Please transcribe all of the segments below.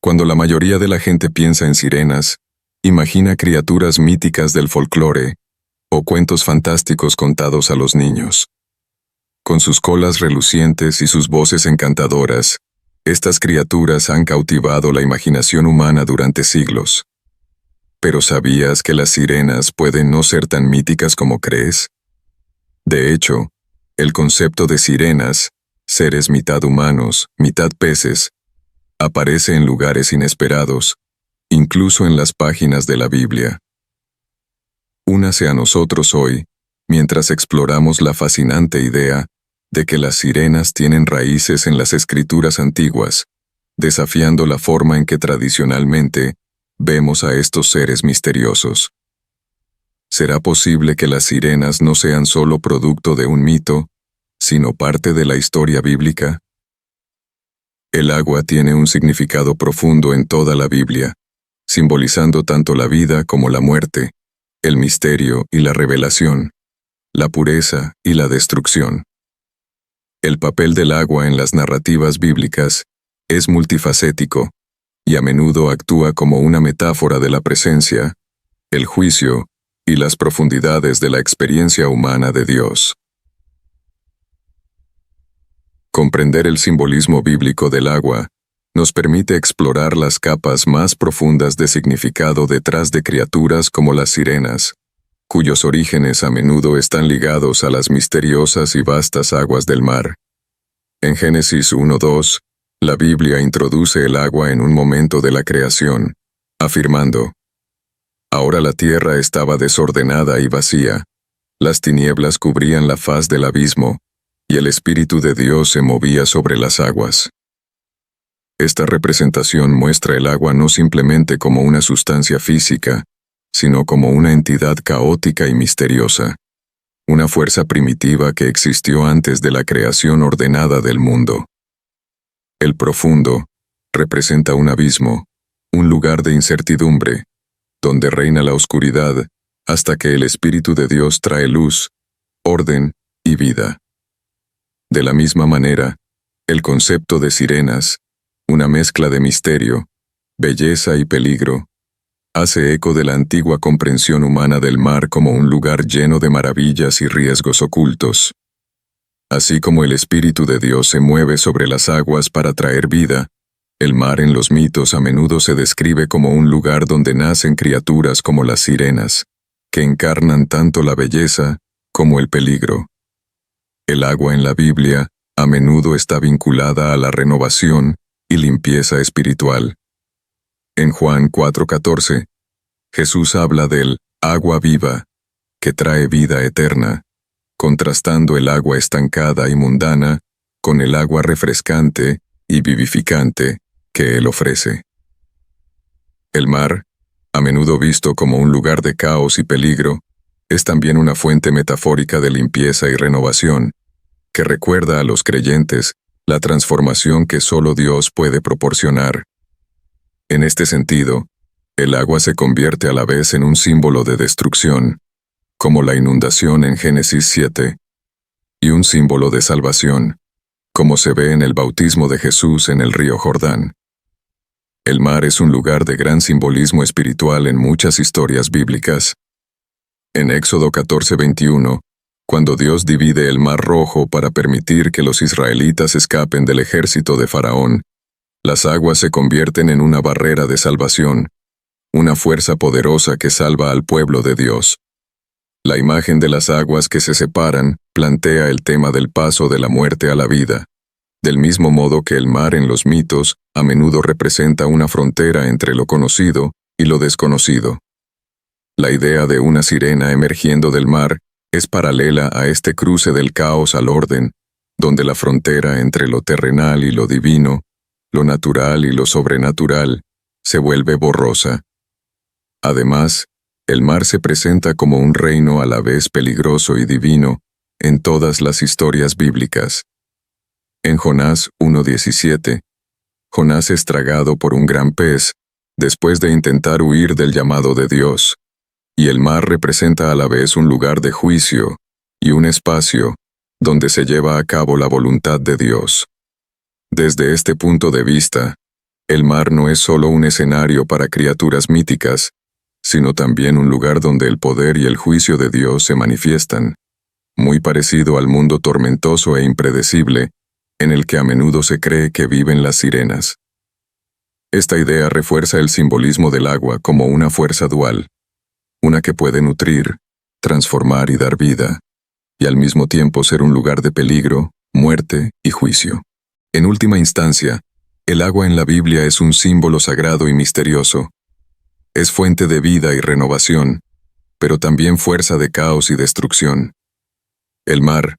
Cuando la mayoría de la gente piensa en sirenas, imagina criaturas míticas del folclore o cuentos fantásticos contados a los niños. Con sus colas relucientes y sus voces encantadoras, estas criaturas han cautivado la imaginación humana durante siglos. ¿Pero sabías que las sirenas pueden no ser tan míticas como crees? De hecho, el concepto de sirenas, seres mitad humanos, mitad peces, aparece en lugares inesperados, incluso en las páginas de la Biblia. Únase a nosotros hoy, mientras exploramos la fascinante idea de que las sirenas tienen raíces en las escrituras antiguas, desafiando la forma en que tradicionalmente vemos a estos seres misteriosos. ¿Será posible que las sirenas no sean solo producto de un mito, sino parte de la historia bíblica? El agua tiene un significado profundo en toda la Biblia, simbolizando tanto la vida como la muerte, el misterio y la revelación, la pureza y la destrucción. El papel del agua en las narrativas bíblicas es multifacético y a menudo actúa como una metáfora de la presencia, el juicio y las profundidades de la experiencia humana de Dios. Comprender el simbolismo bíblico del agua nos permite explorar las capas más profundas de significado detrás de criaturas como las sirenas, cuyos orígenes a menudo están ligados a las misteriosas y vastas aguas del mar. En Génesis 1:2, la Biblia introduce el agua en un momento de la creación, afirmando: «Ahora la tierra estaba desordenada y vacía, las tinieblas cubrían la faz del abismo, y el Espíritu de Dios se movía sobre las aguas». Esta representación muestra el agua no simplemente como una sustancia física, sino como una entidad caótica y misteriosa, una fuerza primitiva que existió antes de la creación ordenada del mundo. El profundo representa un abismo, un lugar de incertidumbre, donde reina la oscuridad hasta que el Espíritu de Dios trae luz, orden y vida. De la misma manera, el concepto de sirenas, una mezcla de misterio, belleza y peligro, hace eco de la antigua comprensión humana del mar como un lugar lleno de maravillas y riesgos ocultos. Así como el Espíritu de Dios se mueve sobre las aguas para traer vida, el mar en los mitos a menudo se describe como un lugar donde nacen criaturas como las sirenas, que encarnan tanto la belleza como el peligro. El agua en la Biblia a menudo está vinculada a la renovación y limpieza espiritual. En Juan 4:14, Jesús habla del agua viva, que trae vida eterna, contrastando el agua estancada y mundana con el agua refrescante y vivificante que Él ofrece. El mar, a menudo visto como un lugar de caos y peligro, es también una fuente metafórica de limpieza y renovación, que recuerda a los creyentes la transformación que solo Dios puede proporcionar. En este sentido, el agua se convierte a la vez en un símbolo de destrucción, como la inundación en Génesis 7, y un símbolo de salvación, como se ve en el bautismo de Jesús en el río Jordán. El mar es un lugar de gran simbolismo espiritual en muchas historias bíblicas. En Éxodo 14:21, cuando Dios divide el Mar Rojo para permitir que los israelitas escapen del ejército de Faraón, las aguas se convierten en una barrera de salvación, una fuerza poderosa que salva al pueblo de Dios. La imagen de las aguas que se separan plantea el tema del paso de la muerte a la vida, del mismo modo que el mar en los mitos a menudo representa una frontera entre lo conocido y lo desconocido. La idea de una sirena emergiendo del mar es paralela a este cruce del caos al orden, donde la frontera entre lo terrenal y lo divino, lo natural y lo sobrenatural, se vuelve borrosa. Además, el mar se presenta como un reino a la vez peligroso y divino en todas las historias bíblicas. En Jonás 1:17, Jonás es tragado por un gran pez, después de intentar huir del llamado de Dios, y el mar representa a la vez un lugar de juicio y un espacio donde se lleva a cabo la voluntad de Dios. Desde este punto de vista, El mar no es solo un escenario para criaturas míticas, sino también un lugar donde el poder y el juicio de Dios se manifiestan, muy parecido al mundo tormentoso e impredecible, en el que a menudo se cree que viven las sirenas. Esta idea refuerza el simbolismo del agua como una fuerza dual, una que puede nutrir, transformar y dar vida, y al mismo tiempo ser un lugar de peligro, muerte y juicio. En última instancia, el agua en la Biblia es un símbolo sagrado y misterioso. Es fuente de vida y renovación, pero también fuerza de caos y destrucción. El mar,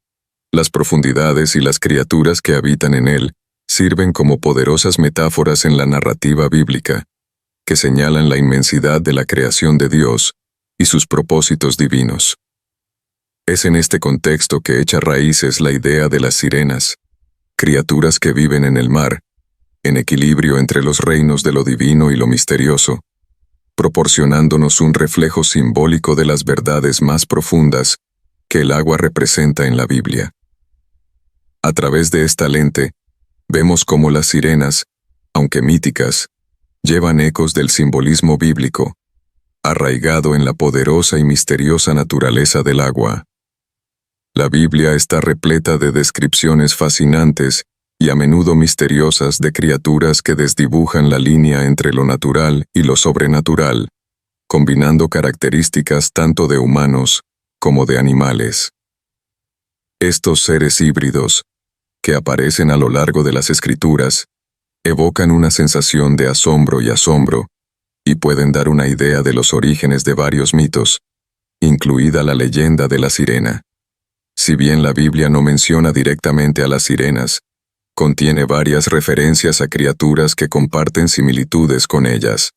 las profundidades y las criaturas que habitan en él sirven como poderosas metáforas en la narrativa bíblica, que señalan la inmensidad de la creación de Dios y sus propósitos divinos. Es en este contexto que echa raíces la idea de las sirenas, criaturas que viven en el mar, en equilibrio entre los reinos de lo divino y lo misterioso, proporcionándonos un reflejo simbólico de las verdades más profundas que el agua representa en la Biblia. A través de esta lente, vemos cómo las sirenas, aunque míticas, llevan ecos del simbolismo bíblico, arraigado en la poderosa y misteriosa naturaleza del agua. La Biblia está repleta de descripciones fascinantes y a menudo misteriosas de criaturas que desdibujan la línea entre lo natural y lo sobrenatural, combinando características tanto de humanos como de animales. Estos seres híbridos, que aparecen a lo largo de las Escrituras, evocan una sensación de asombro y pueden dar una idea de los orígenes de varios mitos, incluida la leyenda de la sirena. Si bien la Biblia no menciona directamente a las sirenas, contiene varias referencias a criaturas que comparten similitudes con ellas.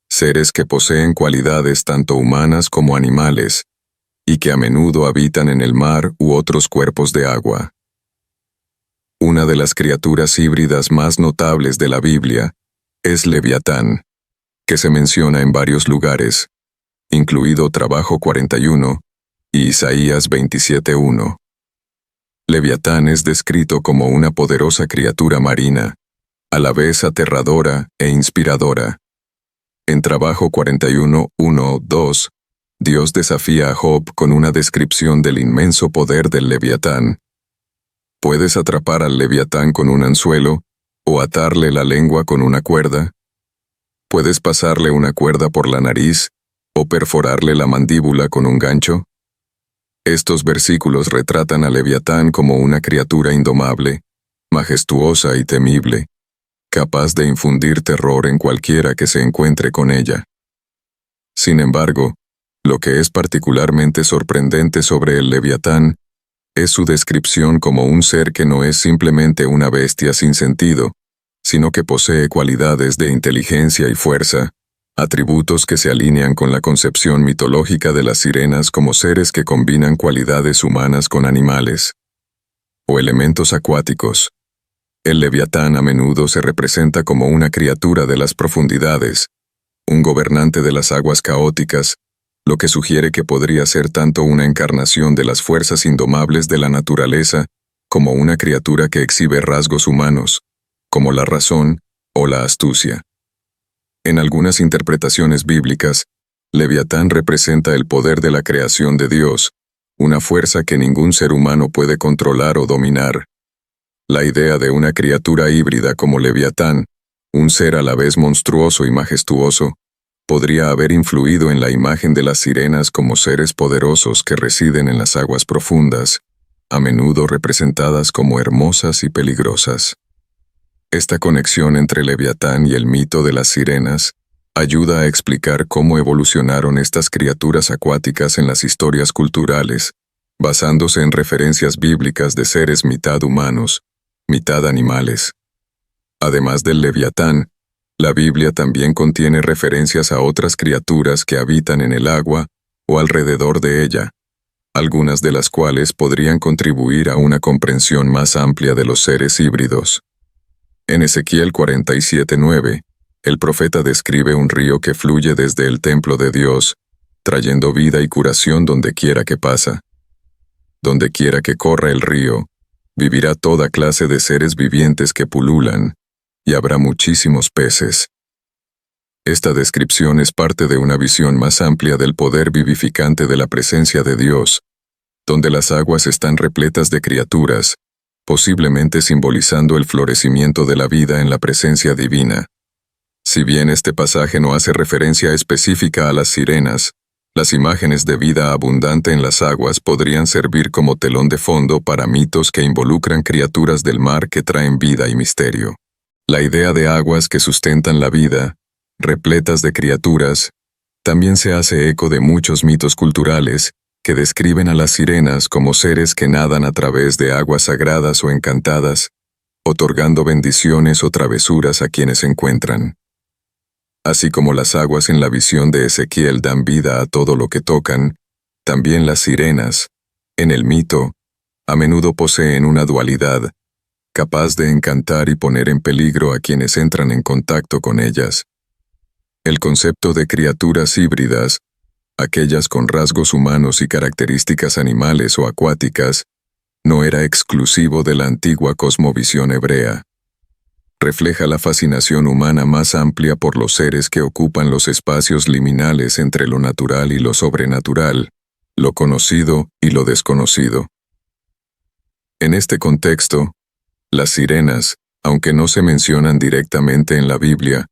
Seres que poseen cualidades tanto humanas como animales, y que a menudo habitan en el mar u otros cuerpos de agua. Una de las criaturas híbridas más notables de la Biblia es Leviatán, que se menciona en varios lugares, incluido Trabajo 41 y Isaías 27:1. Leviatán es descrito como una poderosa criatura marina, a la vez aterradora e inspiradora. En Trabajo 41:1-2, Dios desafía a Job con una descripción del inmenso poder del Leviatán. ¿Puedes atrapar al Leviatán con un anzuelo o atarle la lengua con una cuerda? ¿Puedes pasarle una cuerda por la nariz o perforarle la mandíbula con un gancho? Estos versículos retratan a Leviatán como una criatura indomable, majestuosa y temible, capaz de infundir terror en cualquiera que se encuentre con ella. Sin embargo, lo que es particularmente sorprendente sobre el Leviatán es su descripción como un ser que no es simplemente una bestia sin sentido, sino que posee cualidades de inteligencia y fuerza, atributos que se alinean con la concepción mitológica de las sirenas como seres que combinan cualidades humanas con animales o elementos acuáticos. El Leviatán a menudo se representa como una criatura de las profundidades, un gobernante de las aguas caóticas, lo que sugiere que podría ser tanto una encarnación de las fuerzas indomables de la naturaleza como una criatura que exhibe rasgos humanos, como la razón o la astucia. En algunas interpretaciones bíblicas, Leviatán representa el poder de la creación de Dios, una fuerza que ningún ser humano puede controlar o dominar. La idea de una criatura híbrida como Leviatán, un ser a la vez monstruoso y majestuoso, podría haber influido en la imagen de las sirenas como seres poderosos que residen en las aguas profundas, a menudo representadas como hermosas y peligrosas. Esta conexión entre Leviatán y el mito de las sirenas ayuda a explicar cómo evolucionaron estas criaturas acuáticas en las historias culturales, basándose en referencias bíblicas de seres mitad humanos, mitad animales. Además del Leviatán, la Biblia también contiene referencias a otras criaturas que habitan en el agua o alrededor de ella, algunas de las cuales podrían contribuir a una comprensión más amplia de los seres híbridos. En Ezequiel 47:9, el profeta describe un río que fluye desde el templo de Dios, trayendo vida y curación donde quiera que pasa. Donde quiera que corra el río, vivirá toda clase de seres vivientes que pululan, y habrá muchísimos peces. Esta descripción es parte de una visión más amplia del poder vivificante de la presencia de Dios, donde las aguas están repletas de criaturas, posiblemente simbolizando el florecimiento de la vida en la presencia divina. Si bien este pasaje no hace referencia específica a las sirenas, las imágenes de vida abundante en las aguas podrían servir como telón de fondo para mitos que involucran criaturas del mar que traen vida y misterio. La idea de aguas que sustentan la vida, repletas de criaturas, también se hace eco de muchos mitos culturales que describen a las sirenas como seres que nadan a través de aguas sagradas o encantadas, otorgando bendiciones o travesuras a quienes se encuentran. Así como las aguas en la visión de Ezequiel dan vida a todo lo que tocan, también las sirenas, en el mito, a menudo poseen una dualidad, capaz de encantar y poner en peligro a quienes entran en contacto con ellas. El concepto de criaturas híbridas, aquellas con rasgos humanos y características animales o acuáticas, no era exclusivo de la antigua cosmovisión hebrea. Refleja la fascinación humana más amplia por los seres que ocupan los espacios liminales entre lo natural y lo sobrenatural, lo conocido y lo desconocido. En este contexto, las sirenas, aunque no se mencionan directamente en la Biblia,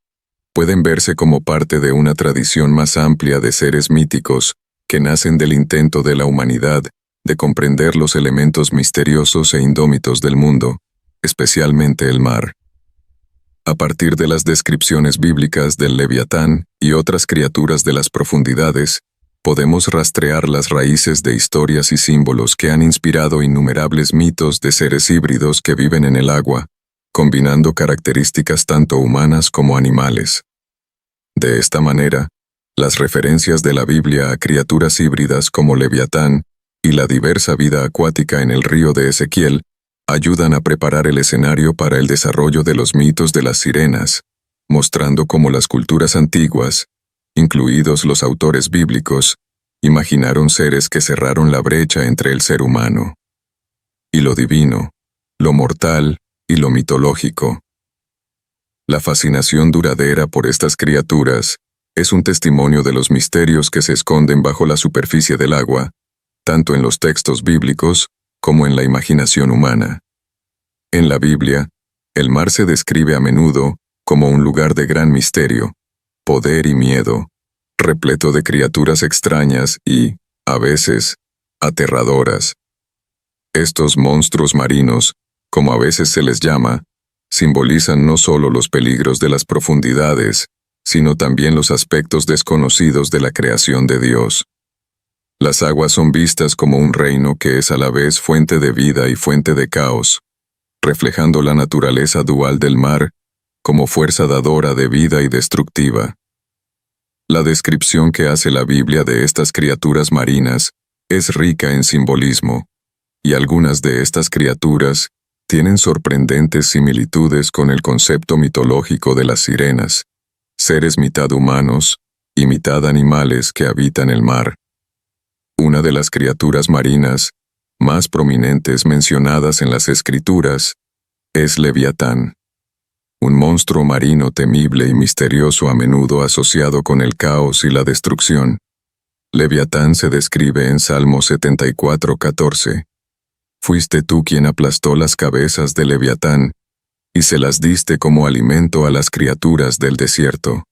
pueden verse como parte de una tradición más amplia de seres míticos que nacen del intento de la humanidad de comprender los elementos misteriosos e indómitos del mundo, especialmente el mar. A partir de las descripciones bíblicas del Leviatán y otras criaturas de las profundidades, podemos rastrear las raíces de historias y símbolos que han inspirado innumerables mitos de seres híbridos que viven en el agua, combinando características tanto humanas como animales. De esta manera, las referencias de la Biblia a criaturas híbridas como Leviatán y la diversa vida acuática en el río de Ezequiel ayudan a preparar el escenario para el desarrollo de los mitos de las sirenas, mostrando cómo las culturas antiguas, incluidos los autores bíblicos, imaginaron seres que cerraron la brecha entre el ser humano y lo divino, lo mortal y lo mitológico. La fascinación duradera por estas criaturas es un testimonio de los misterios que se esconden bajo la superficie del agua, tanto en los textos bíblicos como en la imaginación humana. En la Biblia, el mar se describe a menudo como un lugar de gran misterio, poder y miedo, repleto de criaturas extrañas y, a veces, aterradoras. Estos monstruos marinos, como a veces se les llama, simbolizan no solo los peligros de las profundidades, sino también los aspectos desconocidos de la creación de Dios. Las aguas son vistas como un reino que es a la vez fuente de vida y fuente de caos, reflejando la naturaleza dual del mar como fuerza dadora de vida y destructiva. La descripción que hace la Biblia de estas criaturas marinas es rica en simbolismo, y algunas de estas criaturas tienen sorprendentes similitudes con el concepto mitológico de las sirenas, seres mitad humanos y mitad animales que habitan el mar. Una de las criaturas marinas más prominentes mencionadas en las Escrituras es Leviatán, un monstruo marino temible y misterioso a menudo asociado con el caos y la destrucción. Leviatán se describe en Salmo 74:14. Fuiste tú quien aplastó las cabezas de Leviatán, y se las diste como alimento a las criaturas del desierto.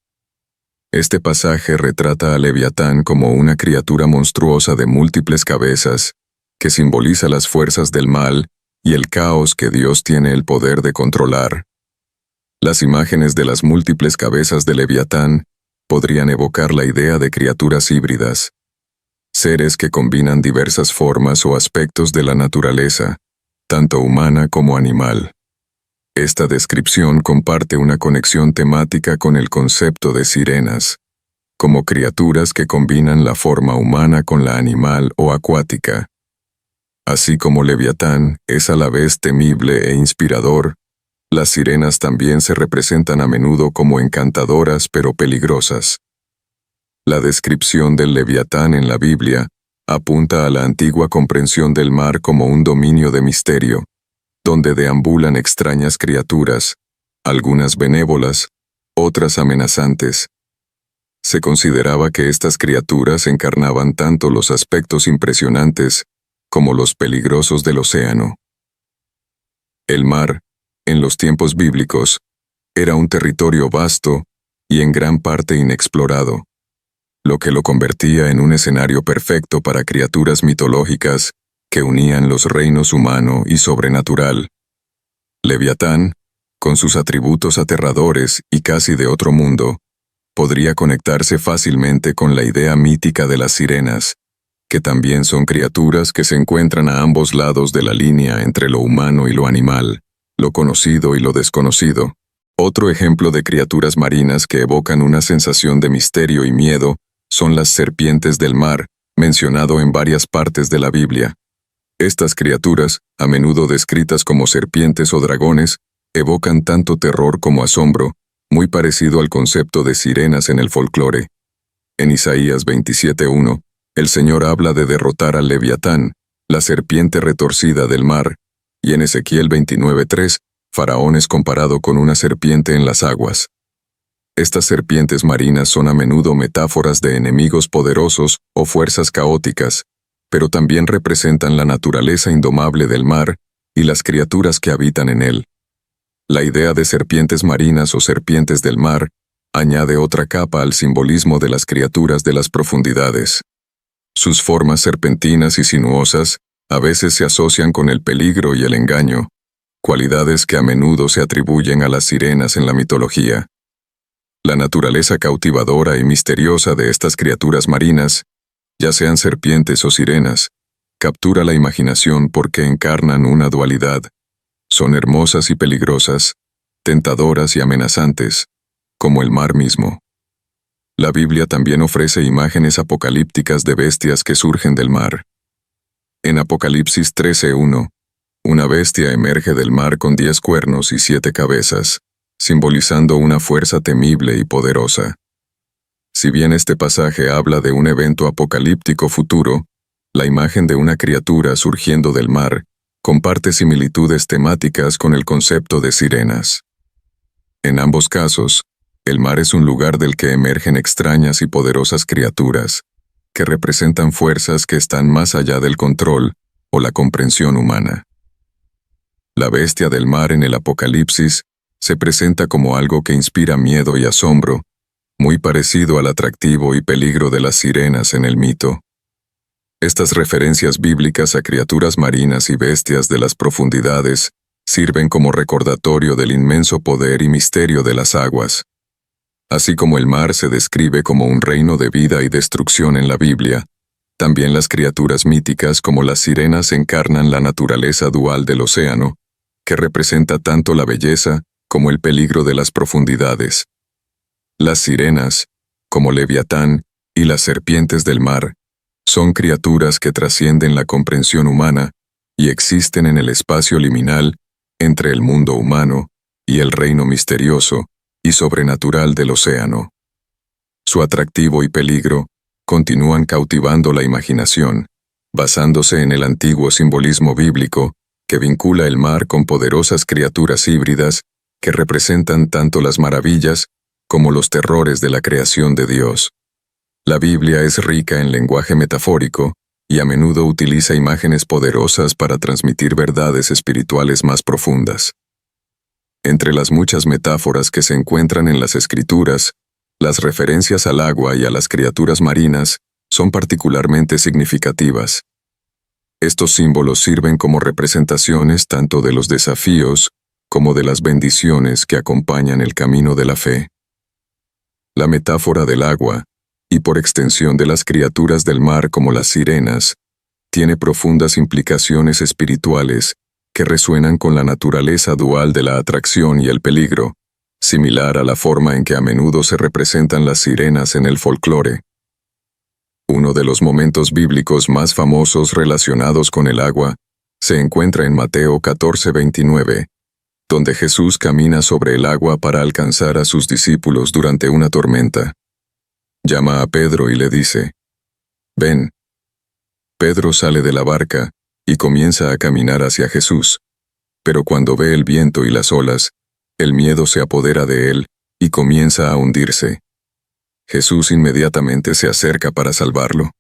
Este pasaje retrata a Leviatán como una criatura monstruosa de múltiples cabezas, que simboliza las fuerzas del mal y el caos que Dios tiene el poder de controlar. Las imágenes de las múltiples cabezas de Leviatán podrían evocar la idea de criaturas híbridas, seres que combinan diversas formas o aspectos de la naturaleza, tanto humana como animal. Esta descripción comparte una conexión temática con el concepto de sirenas, como criaturas que combinan la forma humana con la animal o acuática. Así como Leviatán es a la vez temible e inspirador, las sirenas también se representan a menudo como encantadoras pero peligrosas. La descripción del Leviatán en la Biblia apunta a la antigua comprensión del mar como un dominio de misterio, donde deambulan extrañas criaturas, algunas benévolas, otras amenazantes. Se consideraba que estas criaturas encarnaban tanto los aspectos impresionantes como los peligrosos del océano. El mar, en los tiempos bíblicos, era un territorio vasto y en gran parte inexplorado, lo que lo convertía en un escenario perfecto para criaturas mitológicas que unían los reinos humano y sobrenatural. Leviatán, con sus atributos aterradores y casi de otro mundo, podría conectarse fácilmente con la idea mítica de las sirenas, que también son criaturas que se encuentran a ambos lados de la línea entre lo humano y lo animal, lo conocido y lo desconocido. Otro ejemplo de criaturas marinas que evocan una sensación de misterio y miedo son las serpientes del mar, mencionado en varias partes de la Biblia. Estas criaturas, a menudo descritas como serpientes o dragones, evocan tanto terror como asombro, muy parecido al concepto de sirenas en el folclore. En Isaías 27:1, el Señor habla de derrotar al Leviatán, la serpiente retorcida del mar, y en Ezequiel 29:3, Faraón es comparado con una serpiente en las aguas. Estas serpientes marinas son a menudo metáforas de enemigos poderosos o fuerzas caóticas, pero también representan la naturaleza indomable del mar y las criaturas que habitan en él. La idea de serpientes marinas o serpientes del mar añade otra capa al simbolismo de las criaturas de las profundidades. Sus formas serpentinas y sinuosas a veces se asocian con el peligro y el engaño, cualidades que a menudo se atribuyen a las sirenas en la mitología. La naturaleza cautivadora y misteriosa de estas criaturas marinas, ya sean serpientes o sirenas, captura la imaginación porque encarnan una dualidad. Son hermosas y peligrosas, tentadoras y amenazantes, como el mar mismo. La Biblia también ofrece imágenes apocalípticas de bestias que surgen del mar. En Apocalipsis 13:1, una bestia emerge del mar con 10 cuernos y 7 cabezas, simbolizando una fuerza temible y poderosa. Si bien este pasaje habla de un evento apocalíptico futuro, la imagen de una criatura surgiendo del mar comparte similitudes temáticas con el concepto de sirenas. En ambos casos, el mar es un lugar del que emergen extrañas y poderosas criaturas, que representan fuerzas que están más allá del control o la comprensión humana. La bestia del mar en el Apocalipsis se presenta como algo que inspira miedo y asombro, muy parecido al atractivo y peligro de las sirenas en el mito. Estas referencias bíblicas a criaturas marinas y bestias de las profundidades sirven como recordatorio del inmenso poder y misterio de las aguas. Así como el mar se describe como un reino de vida y destrucción en la Biblia, también las criaturas míticas como las sirenas encarnan la naturaleza dual del océano, que representa tanto la belleza como el peligro de las profundidades. Las sirenas, como Leviatán y las serpientes del mar, son criaturas que trascienden la comprensión humana y existen en el espacio liminal entre el mundo humano y el reino misterioso y sobrenatural del océano. Su atractivo y peligro continúan cautivando la imaginación, basándose en el antiguo simbolismo bíblico que vincula el mar con poderosas criaturas híbridas que representan tanto las maravillas como los terrores de la creación de Dios. La Biblia es rica en lenguaje metafórico y a menudo utiliza imágenes poderosas para transmitir verdades espirituales más profundas. Entre las muchas metáforas que se encuentran en las Escrituras, las referencias al agua y a las criaturas marinas son particularmente significativas. Estos símbolos sirven como representaciones tanto de los desafíos como de las bendiciones que acompañan el camino de la fe. La metáfora del agua, y por extensión de las criaturas del mar como las sirenas, tiene profundas implicaciones espirituales que resuenan con la naturaleza dual de la atracción y el peligro, similar a la forma en que a menudo se representan las sirenas en el folclore. Uno de los momentos bíblicos más famosos relacionados con el agua se encuentra en Mateo 14:29, donde Jesús camina sobre el agua para alcanzar a sus discípulos durante una tormenta. Llama a Pedro y le dice: «Ven». Pedro sale de la barca y comienza a caminar hacia Jesús, pero cuando ve el viento y las olas, El miedo se apodera de él y comienza a hundirse. Jesús inmediatamente se acerca para salvarlo.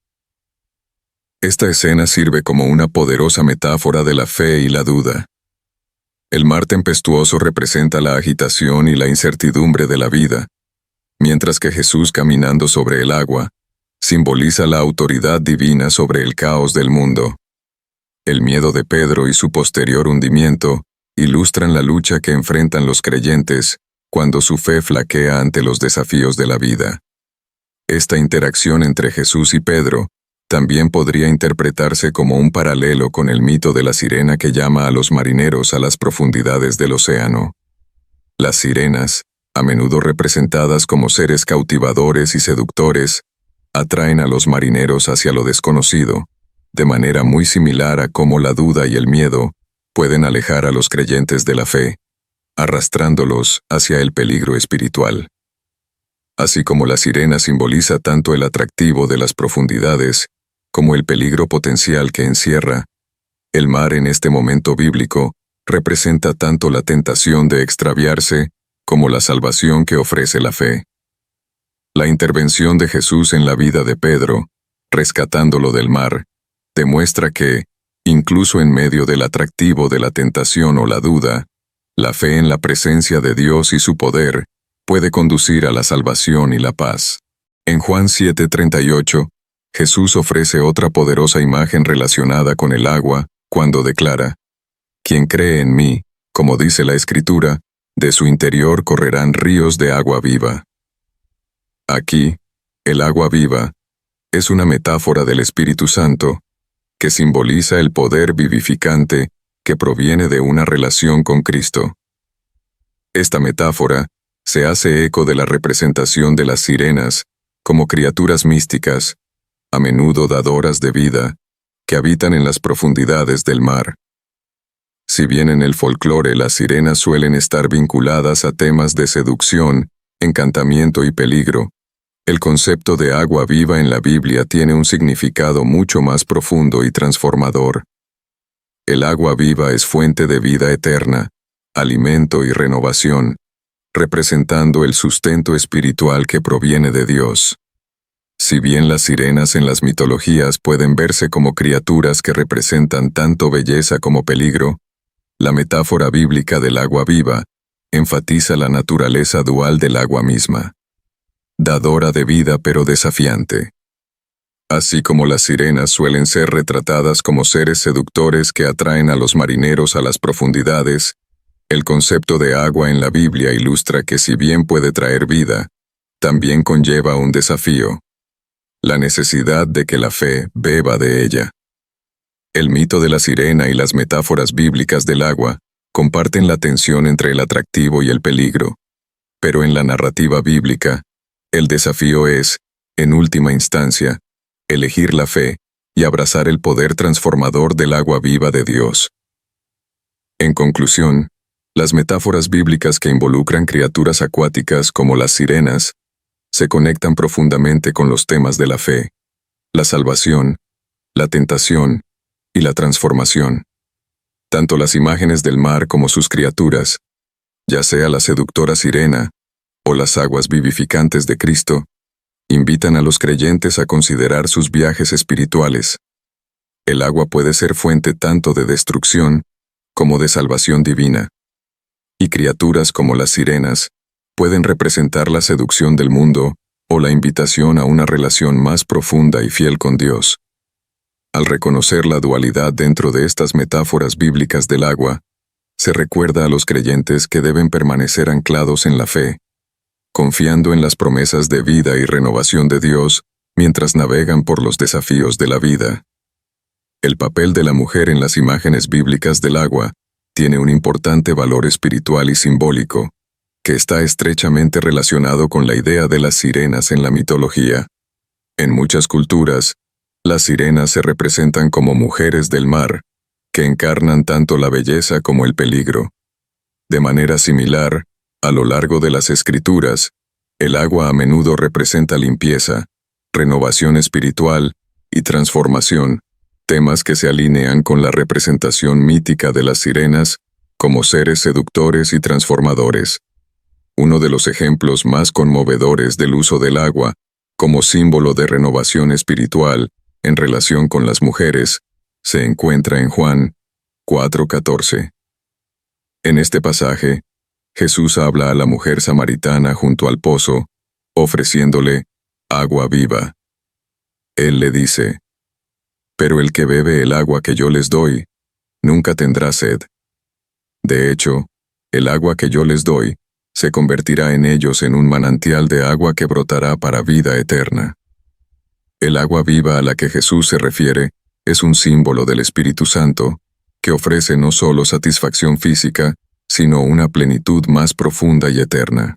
Esta escena sirve como una poderosa metáfora de la fe y la duda. El mar tempestuoso representa la agitación y la incertidumbre de la vida, mientras que Jesús caminando sobre el agua simboliza la autoridad divina sobre el caos del mundo. El miedo de Pedro y su posterior hundimiento ilustran la lucha que enfrentan los creyentes cuando su fe flaquea ante los desafíos de la vida. Esta interacción entre Jesús y Pedro también podría interpretarse como un paralelo con el mito de la sirena que llama a los marineros a las profundidades del océano. Las sirenas, a menudo representadas como seres cautivadores y seductores, atraen a los marineros hacia lo desconocido, de manera muy similar a cómo la duda y el miedo pueden alejar a los creyentes de la fe, arrastrándolos hacia el peligro espiritual. Así como la sirena simboliza tanto el atractivo de las profundidades como el peligro potencial que encierra, el mar en este momento bíblico representa tanto la tentación de extraviarse como la salvación que ofrece la fe. La intervención de Jesús en la vida de Pedro, rescatándolo del mar, demuestra que, incluso en medio del atractivo de la tentación o la duda, la fe en la presencia de Dios y su poder puede conducir a la salvación y la paz. En Juan 7:38, Jesús ofrece otra poderosa imagen relacionada con el agua cuando declara: «Quien cree en mí, como dice la Escritura, de su interior correrán ríos de agua viva». Aquí, el agua viva es una metáfora del Espíritu Santo, que simboliza el poder vivificante que proviene de una relación con Cristo. Esta metáfora se hace eco de la representación de las sirenas como criaturas místicas, a menudo dadoras de vida, que habitan en las profundidades del mar. Si bien en el folclore las sirenas suelen estar vinculadas a temas de seducción, encantamiento y peligro, el concepto de agua viva en la Biblia tiene un significado mucho más profundo y transformador. El agua viva es fuente de vida eterna, alimento y renovación, representando el sustento espiritual que proviene de Dios. Si bien las sirenas en las mitologías pueden verse como criaturas que representan tanto belleza como peligro, la metáfora bíblica del agua viva enfatiza la naturaleza dual del agua misma, dadora de vida pero desafiante. Así como las sirenas suelen ser retratadas como seres seductores que atraen a los marineros a las profundidades, el concepto de agua en la Biblia ilustra que si bien puede traer vida, también conlleva un desafío: la necesidad de que la fe beba de ella. El mito de la sirena y las metáforas bíblicas del agua comparten la tensión entre el atractivo y el peligro, pero en la narrativa bíblica, el desafío es, en última instancia, elegir la fe y abrazar el poder transformador del agua viva de Dios. En conclusión, las metáforas bíblicas que involucran criaturas acuáticas como las sirenas se conectan profundamente con los temas de la fe, la salvación, la tentación y la transformación. Tanto las imágenes del mar como sus criaturas, ya sea la seductora sirena o las aguas vivificantes de Cristo, invitan a los creyentes a considerar sus viajes espirituales. El agua puede ser fuente tanto de destrucción como de salvación divina, y criaturas como las sirenas pueden representar la seducción del mundo o la invitación a una relación más profunda y fiel con Dios. Al reconocer la dualidad dentro de estas metáforas bíblicas del agua, se recuerda a los creyentes que deben permanecer anclados en la fe, confiando en las promesas de vida y renovación de Dios mientras navegan por los desafíos de la vida. El papel de la mujer en las imágenes bíblicas del agua tiene un importante valor espiritual y simbólico, que está estrechamente relacionado con la idea de las sirenas en la mitología. En muchas culturas, las sirenas se representan como mujeres del mar, que encarnan tanto la belleza como el peligro. De manera similar, a lo largo de las Escrituras, el agua a menudo representa limpieza, renovación espiritual y transformación, temas que se alinean con la representación mítica de las sirenas como seres seductores y transformadores. Uno de los ejemplos más conmovedores del uso del agua como símbolo de renovación espiritual en relación con las mujeres se encuentra en Juan 4:14. En este pasaje, Jesús habla a la mujer samaritana junto al pozo, ofreciéndole agua viva. Él le dice: «Pero el que bebe el agua que yo les doy, nunca tendrá sed. De hecho, el agua que yo les doy se convertirá en ellos en un manantial de agua que brotará para vida eterna». El agua viva a la que Jesús se refiere es un símbolo del Espíritu Santo, que ofrece no solo satisfacción física, sino una plenitud más profunda y eterna.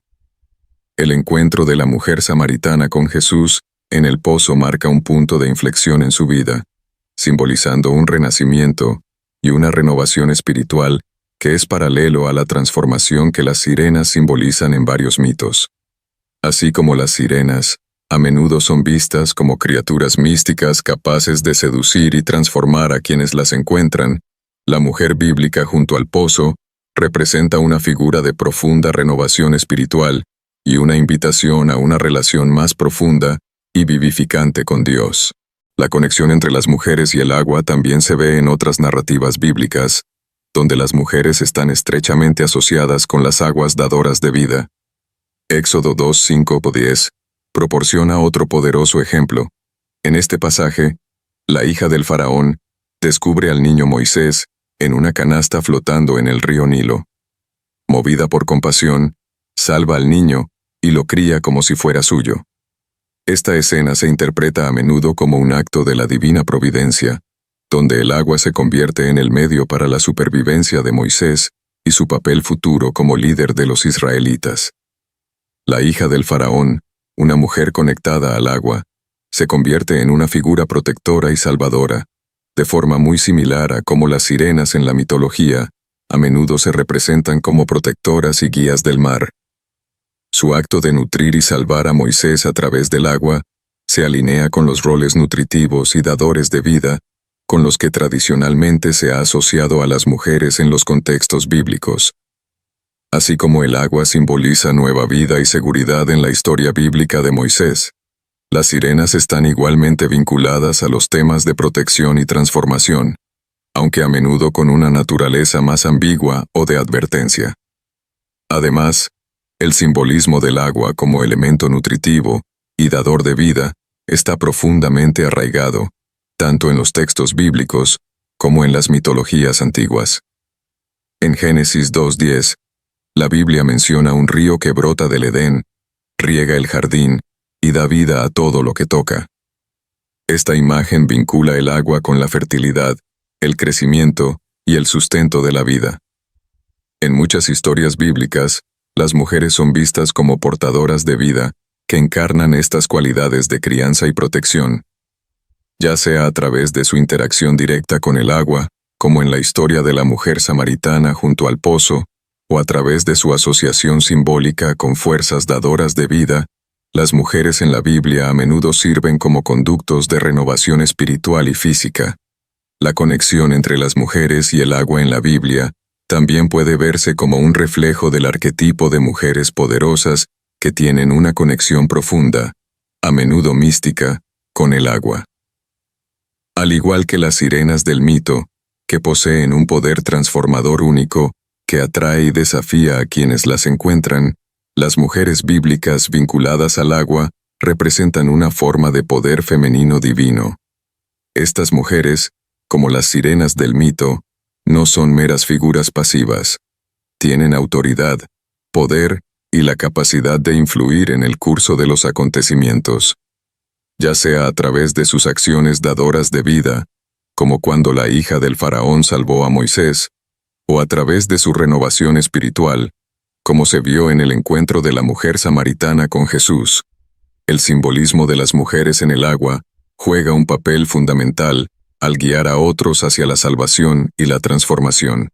El encuentro de la mujer samaritana con Jesús en el pozo marca un punto de inflexión en su vida, simbolizando un renacimiento y una renovación espiritual que es paralelo a la transformación que las sirenas simbolizan en varios mitos. Así como las sirenas, a menudo son vistas como criaturas místicas capaces de seducir y transformar a quienes las encuentran, la mujer bíblica junto al pozo representa una figura de profunda renovación espiritual y una invitación a una relación más profunda y vivificante con Dios. La conexión entre las mujeres y el agua también se ve en otras narrativas bíblicas, donde las mujeres están estrechamente asociadas con las aguas dadoras de vida. Éxodo 2:5-10 proporciona otro poderoso ejemplo. En este pasaje, la hija del faraón descubre al niño Moisés en una canasta flotando en el río Nilo. Movida por compasión, salva al niño y lo cría como si fuera suyo. Esta escena se interpreta a menudo como un acto de la divina providencia, donde el agua se convierte en el medio para la supervivencia de Moisés y su papel futuro como líder de los israelitas. La hija del faraón, una mujer conectada al agua, se convierte en una figura protectora y salvadora, de forma muy similar a cómo las sirenas en la mitología a menudo se representan como protectoras y guías del mar. Su acto de nutrir y salvar a Moisés a través del agua se alinea con los roles nutritivos y dadores de vida con los que tradicionalmente se ha asociado a las mujeres en los contextos bíblicos. Así como el agua simboliza nueva vida y seguridad en la historia bíblica de Moisés, las sirenas están igualmente vinculadas a los temas de protección y transformación, aunque a menudo con una naturaleza más ambigua o de advertencia. Además, el simbolismo del agua como elemento nutritivo y dador de vida está profundamente arraigado, tanto en los textos bíblicos como en las mitologías antiguas. En Génesis 2:10, la Biblia menciona un río que brota del Edén, riega el jardín y da vida a todo lo que toca. Esta imagen vincula el agua con la fertilidad, el crecimiento y el sustento de la vida. En muchas historias bíblicas, las mujeres son vistas como portadoras de vida que encarnan estas cualidades de crianza y protección, ya sea a través de su interacción directa con el agua, como en la historia de la mujer samaritana junto al pozo, o a través de su asociación simbólica con fuerzas dadoras de vida. Las mujeres en la Biblia a menudo sirven como conductos de renovación espiritual y física. La conexión entre las mujeres y el agua en la Biblia también puede verse como un reflejo del arquetipo de mujeres poderosas que tienen una conexión profunda, a menudo mística, con el agua. Al igual que las sirenas del mito, que poseen un poder transformador único que atrae y desafía a quienes las encuentran, las mujeres bíblicas vinculadas al agua representan una forma de poder femenino divino. Estas mujeres, como las sirenas del mito, no son meras figuras pasivas. Tienen autoridad, poder y la capacidad de influir en el curso de los acontecimientos, ya sea a través de sus acciones dadoras de vida, como cuando la hija del faraón salvó a Moisés, o a través de su renovación espiritual, como se vio en el encuentro de la mujer samaritana con Jesús. El simbolismo de las mujeres en el agua juega un papel fundamental al guiar a otros hacia la salvación y la transformación.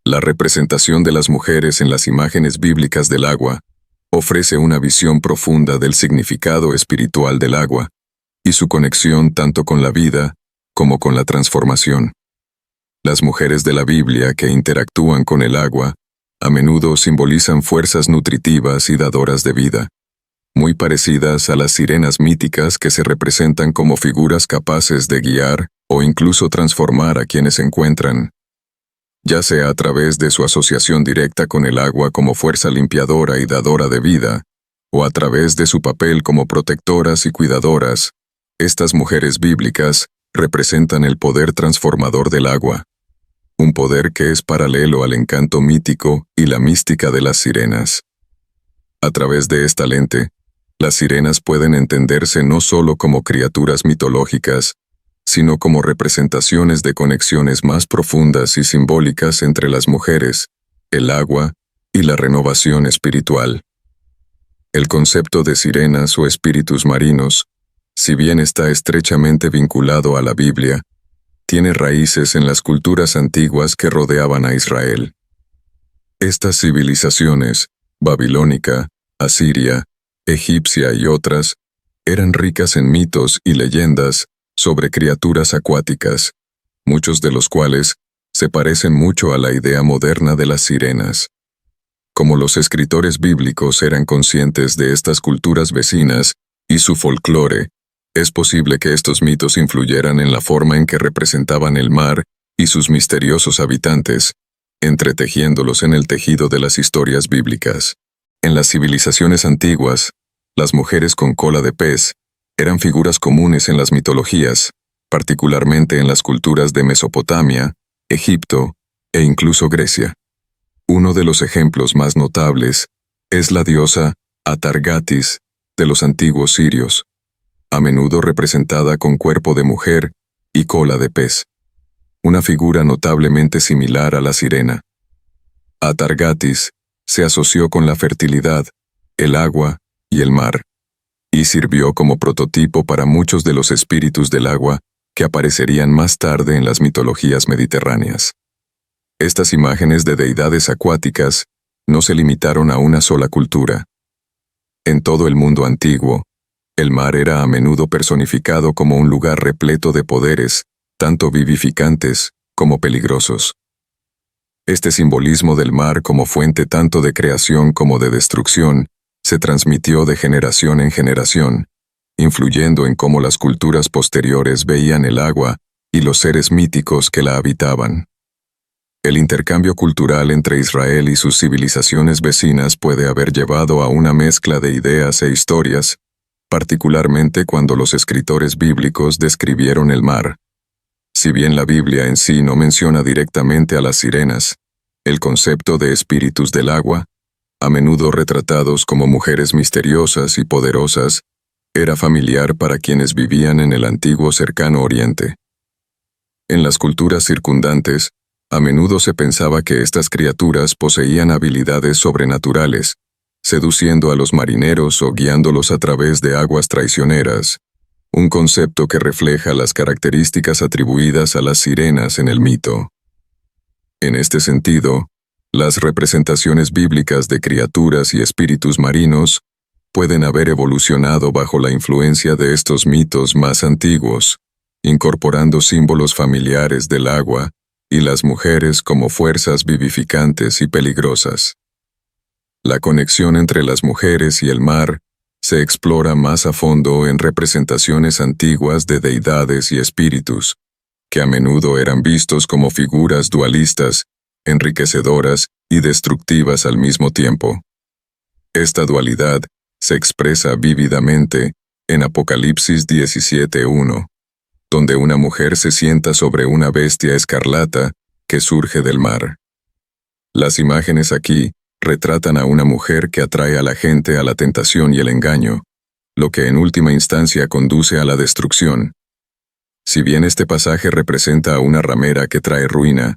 La representación de las mujeres en las imágenes bíblicas del agua ofrece una visión profunda del significado espiritual del agua y su conexión tanto con la vida como con la transformación. Las mujeres de la Biblia que interactúan con el agua, a menudo simbolizan fuerzas nutritivas y dadoras de vida, muy parecidas a las sirenas míticas que se representan como figuras capaces de guiar o incluso transformar a quienes se encuentran, ya sea a través de su asociación directa con el agua como fuerza limpiadora y dadora de vida, o a través de su papel como protectoras y cuidadoras. Estas mujeres bíblicas representan el poder transformador del agua, un poder que es paralelo al encanto mítico y la mística de las sirenas. A través de esta lente, las sirenas pueden entenderse no solo como criaturas mitológicas, sino como representaciones de conexiones más profundas y simbólicas entre las mujeres, el agua y la renovación espiritual. El concepto de sirenas o espíritus marinos, si bien está estrechamente vinculado a la Biblia, tiene raíces en las culturas antiguas que rodeaban a Israel. Estas civilizaciones, babilónica, asiria, egipcia y otras, eran ricas en mitos y leyendas sobre criaturas acuáticas, muchos de los cuales se parecen mucho a la idea moderna de las sirenas. Como los escritores bíblicos eran conscientes de estas culturas vecinas y su folclore, es posible que estos mitos influyeran en la forma en que representaban el mar y sus misteriosos habitantes, entretejiéndolos en el tejido de las historias bíblicas. En las civilizaciones antiguas, las mujeres con cola de pez eran figuras comunes en las mitologías, particularmente en las culturas de Mesopotamia, Egipto e incluso Grecia. Uno de los ejemplos más notables es la diosa Atargatis de los antiguos sirios, a menudo representada con cuerpo de mujer y cola de pez, una figura notablemente similar a la sirena. Atargatis se asoció con la fertilidad, el agua y el mar, y sirvió como prototipo para muchos de los espíritus del agua que aparecerían más tarde en las mitologías mediterráneas. Estas imágenes de deidades acuáticas no se limitaron a una sola cultura. En todo el mundo antiguo, el mar era a menudo personificado como un lugar repleto de poderes, tanto vivificantes como peligrosos. Este simbolismo del mar como fuente tanto de creación como de destrucción se transmitió de generación en generación, influyendo en cómo las culturas posteriores veían el agua y los seres míticos que la habitaban. El intercambio cultural entre Israel y sus civilizaciones vecinas puede haber llevado a una mezcla de ideas e historias, particularmente cuando los escritores bíblicos describieron el mar. Si bien la Biblia en sí no menciona directamente a las sirenas, el concepto de espíritus del agua, a menudo retratados como mujeres misteriosas y poderosas, era familiar para quienes vivían en el antiguo Cercano Oriente. En las culturas circundantes, a menudo se pensaba que estas criaturas poseían habilidades sobrenaturales, seduciendo a los marineros o guiándolos a través de aguas traicioneras, un concepto que refleja las características atribuidas a las sirenas en el mito. En este sentido, las representaciones bíblicas de criaturas y espíritus marinos pueden haber evolucionado bajo la influencia de estos mitos más antiguos, incorporando símbolos familiares del agua y las mujeres como fuerzas vivificantes y peligrosas. La conexión entre las mujeres y el mar se explora más a fondo en representaciones antiguas de deidades y espíritus, que a menudo eran vistos como figuras dualistas, enriquecedoras y destructivas al mismo tiempo. Esta dualidad se expresa vívidamente en Apocalipsis 17:1, donde una mujer se sienta sobre una bestia escarlata que surge del mar. Las imágenes aquí retratan a una mujer que atrae a la gente a la tentación y el engaño, lo que en última instancia conduce a la destrucción. Si bien este pasaje representa a una ramera que trae ruina,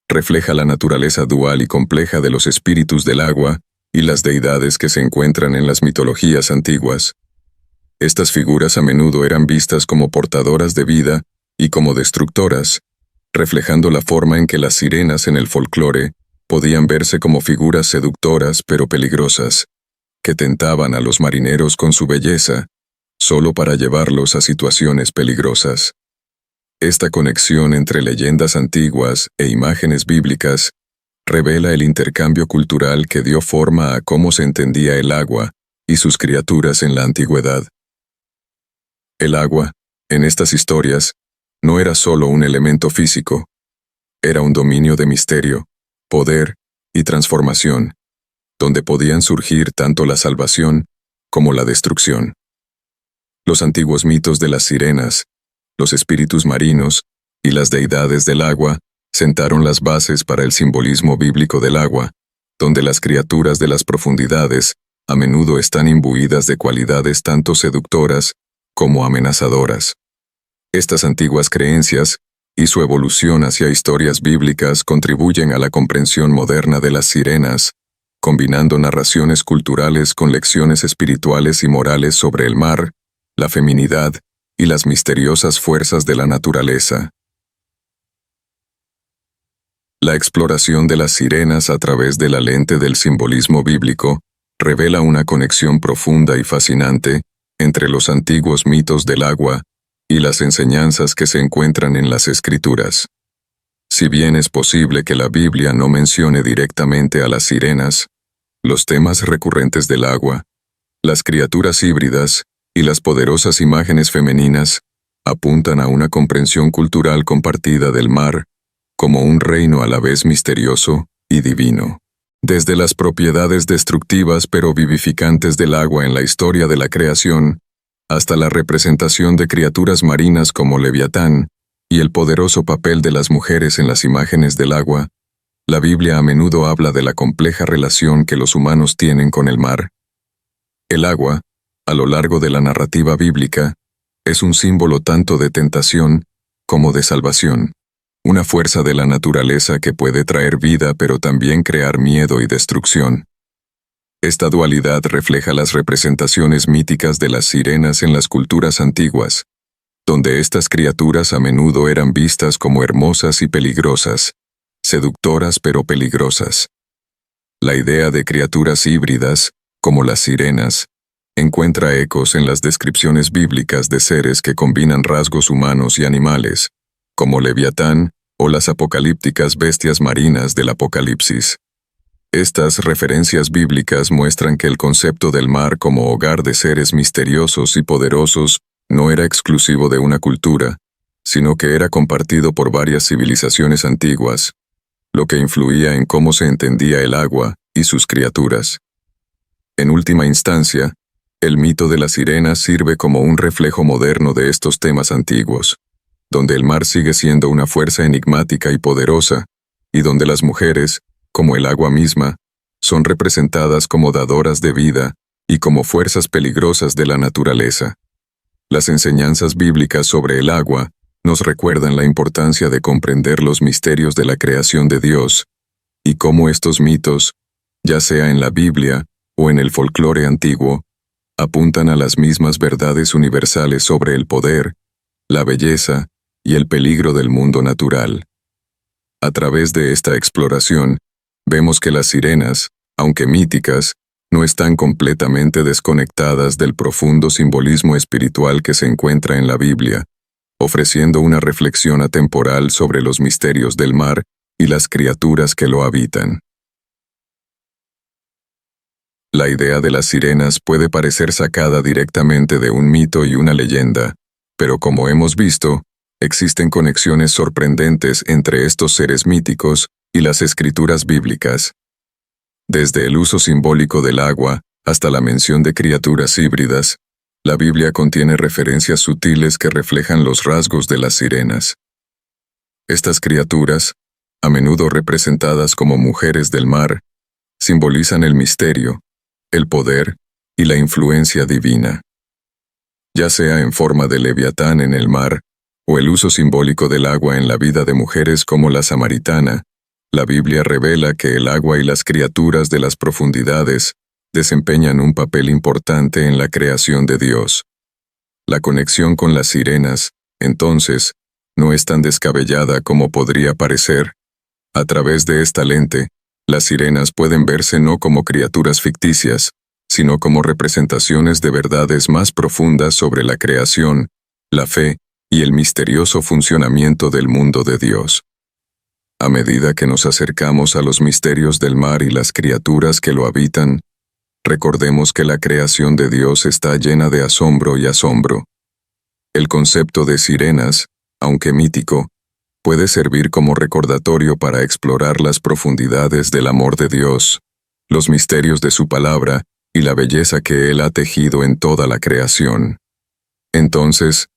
refleja la naturaleza dual y compleja de los espíritus del agua y las deidades que se encuentran en las mitologías antiguas. Estas figuras a menudo eran vistas como portadoras de vida y como destructoras, reflejando la forma en que las sirenas en el folclore podían verse como figuras seductoras pero peligrosas, que tentaban a los marineros con su belleza, solo para llevarlos a situaciones peligrosas. Esta conexión entre leyendas antiguas e imágenes bíblicas revela el intercambio cultural que dio forma a cómo se entendía el agua y sus criaturas en la antigüedad. El agua, en estas historias, no era solo un elemento físico, era un dominio de misterio, poder y transformación, donde podían surgir tanto la salvación como la destrucción. Los antiguos mitos de las sirenas, los espíritus marinos y las deidades del agua sentaron las bases para el simbolismo bíblico del agua, donde las criaturas de las profundidades a menudo están imbuidas de cualidades tanto seductoras como amenazadoras. Estas antiguas creencias y su evolución hacia historias bíblicas contribuyen a la comprensión moderna de las sirenas, combinando narraciones culturales con lecciones espirituales y morales sobre el mar, la feminidad y las misteriosas fuerzas de la naturaleza. La exploración de las sirenas a través de la lente del simbolismo bíblico revela una conexión profunda y fascinante entre los antiguos mitos del agua y las enseñanzas que se encuentran en las Escrituras. Si bien es posible que la Biblia no mencione directamente a las sirenas, los temas recurrentes del agua, las criaturas híbridas y las poderosas imágenes femeninas apuntan a una comprensión cultural compartida del mar como un reino a la vez misterioso y divino. Desde las propiedades destructivas pero vivificantes del agua en la historia de la creación, hasta la representación de criaturas marinas como Leviatán y el poderoso papel de las mujeres en las imágenes del agua, la Biblia a menudo habla de la compleja relación que los humanos tienen con el mar. El agua, a lo largo de la narrativa bíblica, es un símbolo tanto de tentación como de salvación, una fuerza de la naturaleza que puede traer vida pero también crear miedo y destrucción. Esta dualidad refleja las representaciones míticas de las sirenas en las culturas antiguas, donde estas criaturas a menudo eran vistas como hermosas y peligrosas, seductoras pero peligrosas. La idea de criaturas híbridas, como las sirenas, encuentra ecos en las descripciones bíblicas de seres que combinan rasgos humanos y animales, como Leviatán o las apocalípticas bestias marinas del Apocalipsis. Estas referencias bíblicas muestran que el concepto del mar como hogar de seres misteriosos y poderosos no era exclusivo de una cultura, sino que era compartido por varias civilizaciones antiguas, lo que influía en cómo se entendía el agua y sus criaturas. En última instancia, el mito de las sirenas sirve como un reflejo moderno de estos temas antiguos, donde el mar sigue siendo una fuerza enigmática y poderosa, y donde las mujeres, como el agua misma, son representadas como dadoras de vida y como fuerzas peligrosas de la naturaleza. Las enseñanzas bíblicas sobre el agua nos recuerdan la importancia de comprender los misterios de la creación de Dios, y cómo estos mitos, ya sea en la Biblia o en el folclore antiguo, apuntan a las mismas verdades universales sobre el poder, la belleza y el peligro del mundo natural. A través de esta exploración, vemos que las sirenas, aunque míticas, no están completamente desconectadas del profundo simbolismo espiritual que se encuentra en la Biblia, ofreciendo una reflexión atemporal sobre los misterios del mar y las criaturas que lo habitan. La idea de las sirenas puede parecer sacada directamente de un mito y una leyenda, pero como hemos visto, existen conexiones sorprendentes entre estos seres míticos y las escrituras bíblicas. Desde el uso simbólico del agua hasta la mención de criaturas híbridas, la Biblia contiene referencias sutiles que reflejan los rasgos de las sirenas. Estas criaturas, a menudo representadas como mujeres del mar, simbolizan el misterio, el poder y la influencia divina. Ya sea en forma de Leviatán en el mar, o el uso simbólico del agua en la vida de mujeres como la samaritana, la Biblia revela que el agua y las criaturas de las profundidades desempeñan un papel importante en la creación de Dios. La conexión con las sirenas, entonces, no es tan descabellada como podría parecer. A través de esta lente, las sirenas pueden verse no como criaturas ficticias, sino como representaciones de verdades más profundas sobre la creación, la fe y el misterioso funcionamiento del mundo de Dios. A medida que nos acercamos a los misterios del mar y las criaturas que lo habitan, recordemos que la creación de Dios está llena de asombro y asombro. El concepto de sirenas, aunque mítico, puede servir como recordatorio para explorar las profundidades del amor de Dios, los misterios de su palabra y la belleza que Él ha tejido en toda la creación. Entonces,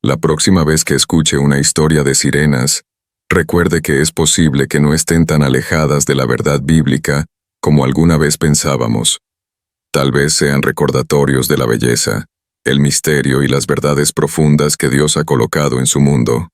la próxima vez que escuche una historia de sirenas, recuerde que es posible que no estén tan alejadas de la verdad bíblica como alguna vez pensábamos. Tal vez sean recordatorios de la belleza, el misterio y las verdades profundas que Dios ha colocado en su mundo.